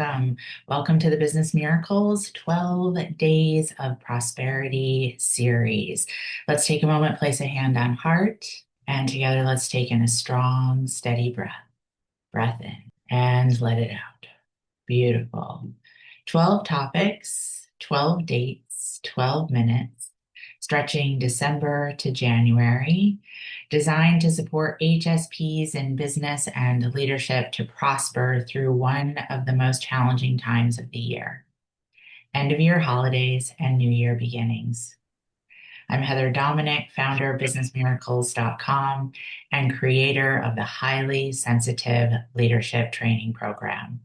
welcome. Welcome to the Business Miracles 12 Days of Prosperity series. Let's take a moment, place a hand on heart, and together let's take in a strong, steady breath. Breath in and let it out. Beautiful. 12 topics, 12 dates, 12 minutes, stretching December to January, designed to support HSPs in business and leadership to prosper through one of the most challenging times of the year, end of year holidays and new year beginnings. I'm Heather Dominick, founder of businessmiracles.com and creator of the Highly Sensitive Leadership Training Program,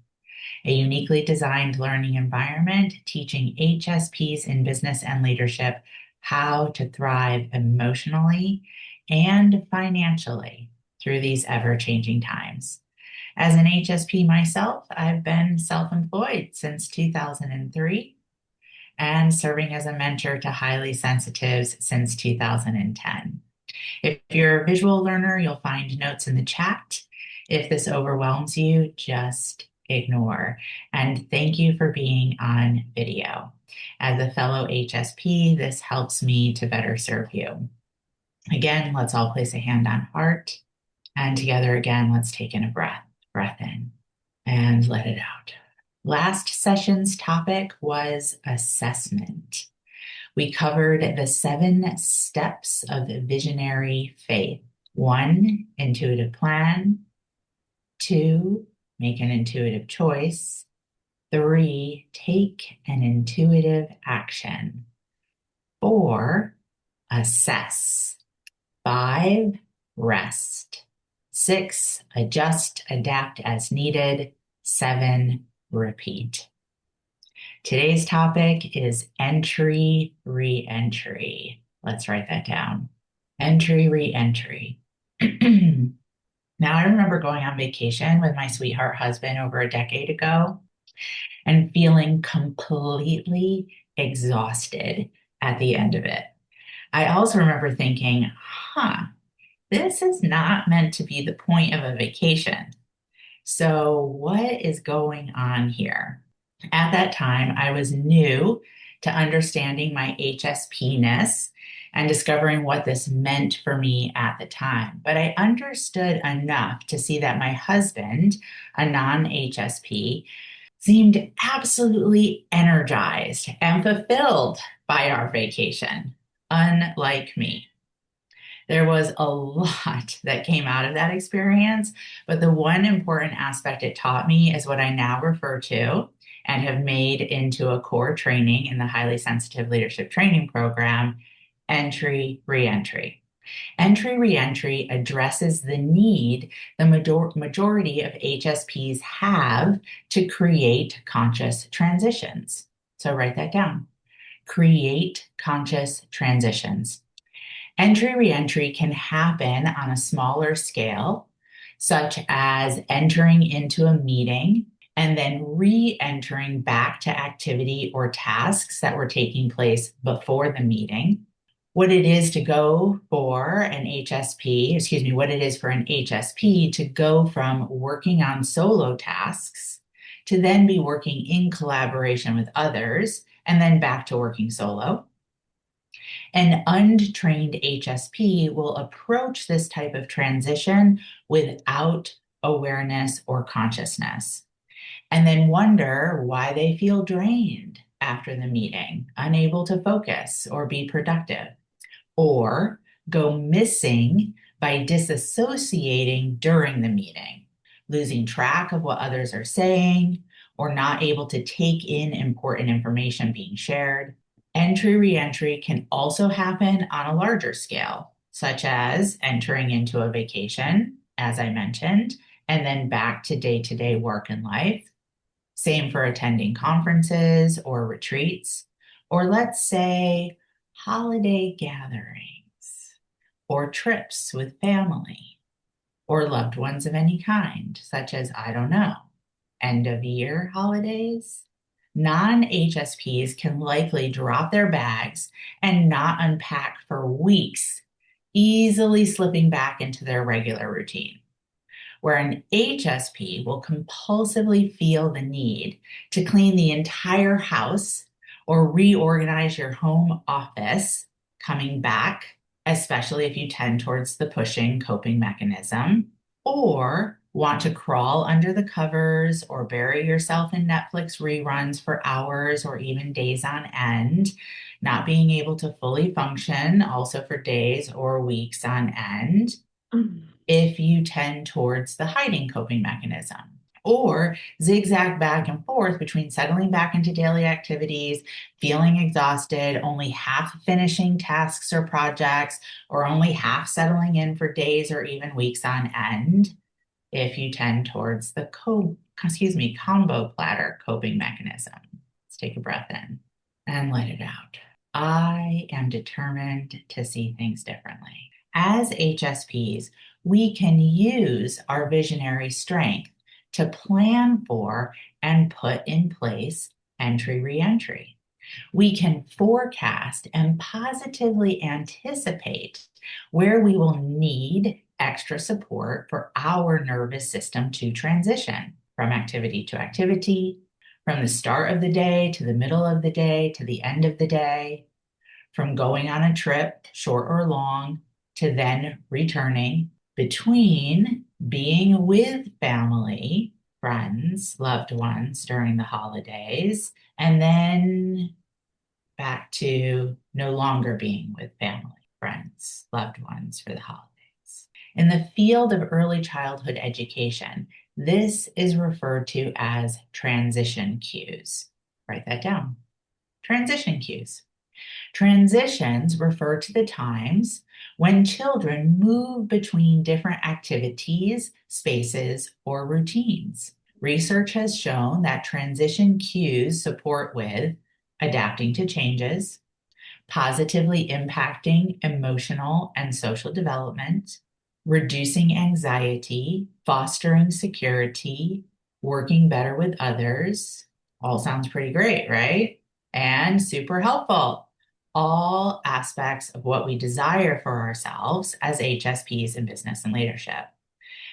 a uniquely designed learning environment teaching HSPs in business and leadership how to thrive emotionally and financially through these ever-changing times. As an HSP myself, I've been self-employed since 2003 and serving as a mentor to highly sensitives since 2010. If you're a visual learner, you'll find notes in the chat. If this overwhelms you, just ignore. And thank you for being on video. As a fellow HSP, this helps me to better serve you. Again, let's all place a hand on heart. And together again, let's take in a breath. Breath in and let it out. Last session's topic was assessment. We covered the 7 steps of visionary faith. 1, intuitive plan. 2, make an intuitive choice. 3, take an intuitive action. 4, assess. 5, rest. 6, adjust, adapt as needed. 7, repeat. Today's topic is entry, re-entry. Let's write that down. Entry, re-entry. Now, I remember going on vacation with my sweetheart husband over a decade ago and feeling completely exhausted at the end of it. I also remember thinking, this is not meant to be the point of a vacation. So what is going on here? At that time, I was new to understanding my HSP-ness and discovering what this meant for me at the time. But I understood enough to see that my husband, a non-HSP, seemed absolutely energized and fulfilled by our vacation, unlike me. There was a lot that came out of that experience, but the one important aspect it taught me is what I now refer to and have made into a core training in the Highly Sensitive Leadership Training Program, entry, re-entry. Entry, re-entry addresses the need the majority of HSPs have to create conscious transitions. So write that down. Create conscious transitions. Entry, re-entry can happen on a smaller scale, such as entering into a meeting and then re-entering back to activity or tasks that were taking place before the meeting. What it is to go for an HSP, what it is for an HSP to go from working on solo tasks to then be working in collaboration with others and then back to working solo. An untrained HSP will approach this type of transition without awareness or consciousness, and then wonder why they feel drained after the meeting, unable to focus or be productive, or go missing by disassociating during the meeting, losing track of what others are saying, or not able to take in important information being shared. Entry, re-entry can also happen on a larger scale, such as entering into a vacation, as I mentioned, and then back to day-to-day work and life. Same for attending conferences or retreats, or let's say holiday gatherings, or trips with family, or loved ones of any kind, such as, end of year holidays. Non-HSPs can likely drop their bags and not unpack for weeks, easily slipping back into their regular routine. where an HSP will compulsively feel the need to clean the entire house or reorganize your home office coming back, especially if you tend towards the pushing coping mechanism, or want to crawl under the covers or bury yourself in Netflix reruns for hours or even days on end, not being able to fully function also for days or weeks on end, if you tend towards the hiding coping mechanism, or zigzag back and forth between settling back into daily activities, feeling exhausted, only half finishing tasks or projects, or only half settling in for days or even weeks on end, if you tend towards the combo platter coping mechanism. Let's take a breath in and let it out. I am determined to see things differently. As HSPs, we can use our visionary strength to plan for and put in place entry-reentry. We can forecast and positively anticipate where we will need extra support for our nervous system to transition from activity to activity, from the start of the day to the middle of the day to the end of the day, from going on a trip, short or long, to then returning, between being with family, friends, loved ones during the holidays, and then back to no longer being with family, friends, loved ones for the holidays. In the field of early childhood education, this is referred to as transition cues. Write that down. Transition cues. Transitions refer to the times when children move between different activities, spaces, or routines. Research has shown that transition cues support with adapting to changes, positively impacting emotional and social development, reducing anxiety, fostering security, working better with others. All sounds pretty great, right? And super helpful. All aspects of what we desire for ourselves as HSPs in business and leadership.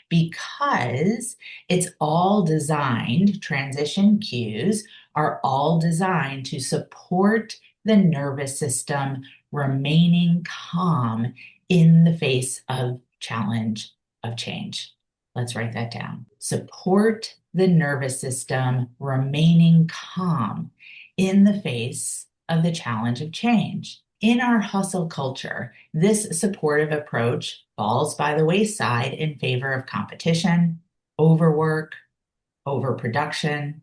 Because it's all designed, transition cues are all designed to support the nervous system remaining calm in the face of challenge of change. Let's write that down. Support the nervous system remaining calm in the face of the challenge of change. In our hustle culture, this supportive approach falls by the wayside in favor of competition, overwork, overproduction,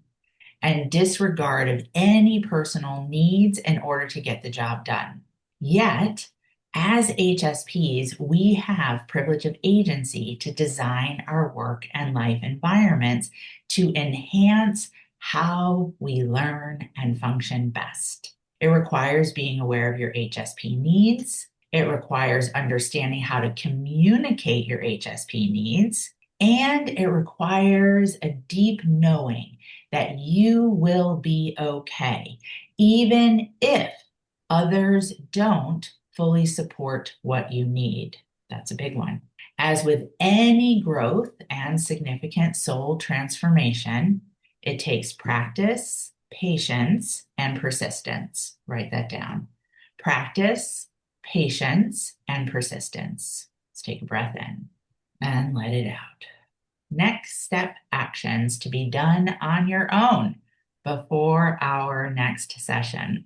and disregard of any personal needs in order to get the job done. Yet, as HSPs, we have privilege of agency to design our work and life environments to enhance how we learn and function best. It requires being aware of your HSP needs. It requires understanding how to communicate your HSP needs. And it requires a deep knowing that you will be okay, even if others don't fully support what you need. That's a big one. As with any growth and significant soul transformation, it takes practice, patience, and persistence. Write that down. Practice, patience, and persistence. Let's take a breath in and let it out. Next step actions to be done on your own before our next session.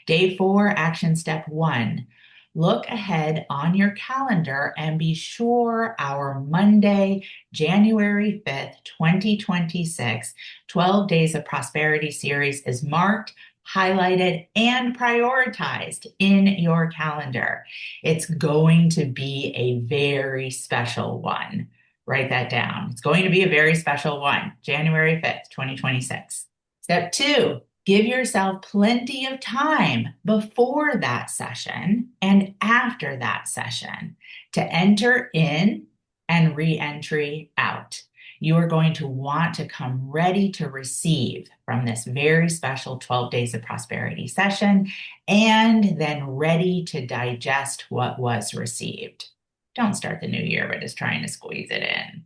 Day 4, action step 1. Look ahead on your calendar and be sure our Monday, January 5th, 2026, 12 Days of Prosperity series is marked, highlighted, and prioritized in your calendar. It's going to be a very special one. Write that down. It's going to be a very special one, January 5th, 2026. Step 2. Give yourself plenty of time before that session and after that session to enter in and re-entry out. You are going to want to come ready to receive from this very special 12 Days of Prosperity session and then ready to digest what was received. Don't start the new year by just trying to squeeze it in.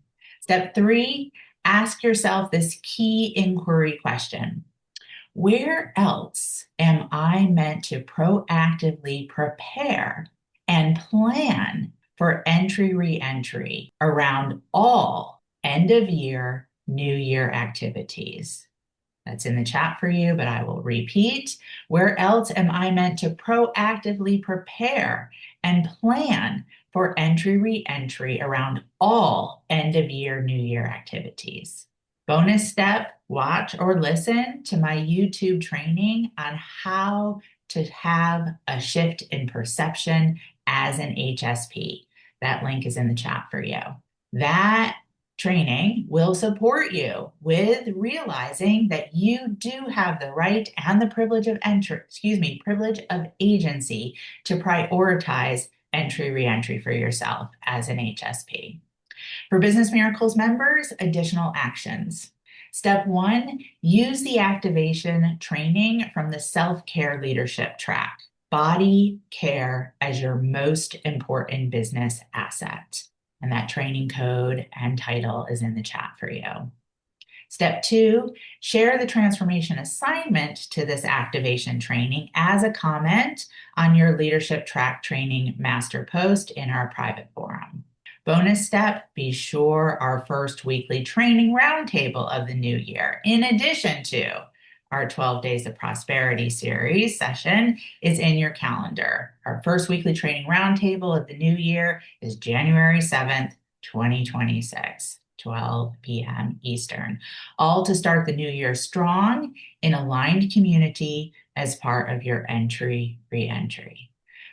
Step 3, ask yourself this key inquiry question. Where else am I meant to proactively prepare and plan for entry re-entry around all end of year, new year activities? That's in the chat for you, but I will repeat. Where else am I meant to proactively prepare and plan for entry re-entry around all end of year, new year activities? Bonus step, watch or listen to my YouTube training on how to have a shift in perception as an HSP. That link is in the chat for you. That training will support you with realizing that you do have the right and the privilege of agency to prioritize entry re-entry for yourself as an HSP. For Business Miracles members, additional actions. Step 1, use the activation training from the self-care leadership track. Body care as your most important business asset. And that training code and title is in the chat for you. Step 2, share the transformation assignment to this activation training as a comment on your leadership track training master post in our private forum. Bonus step, be sure our first weekly training roundtable of the new year, in addition to our 12 Days of Prosperity series session, is in your calendar. Our first weekly training roundtable of the new year is January 7th, 2026, 12 p.m. Eastern, all to start the new year strong in aligned community as part of your entry re-entry.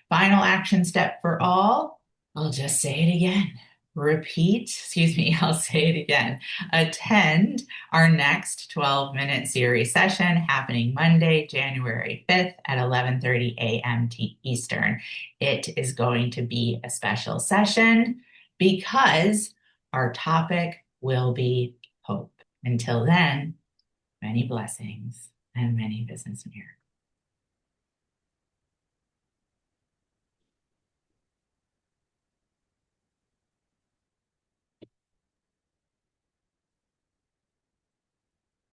Final action step for all, I'll just say it again. I'll say it again. Attend our next 12-minute series session happening Monday, January 5th at 11:30 a.m. Eastern. It is going to be a special session because our topic will be hope. Until then, many blessings and many business miracles.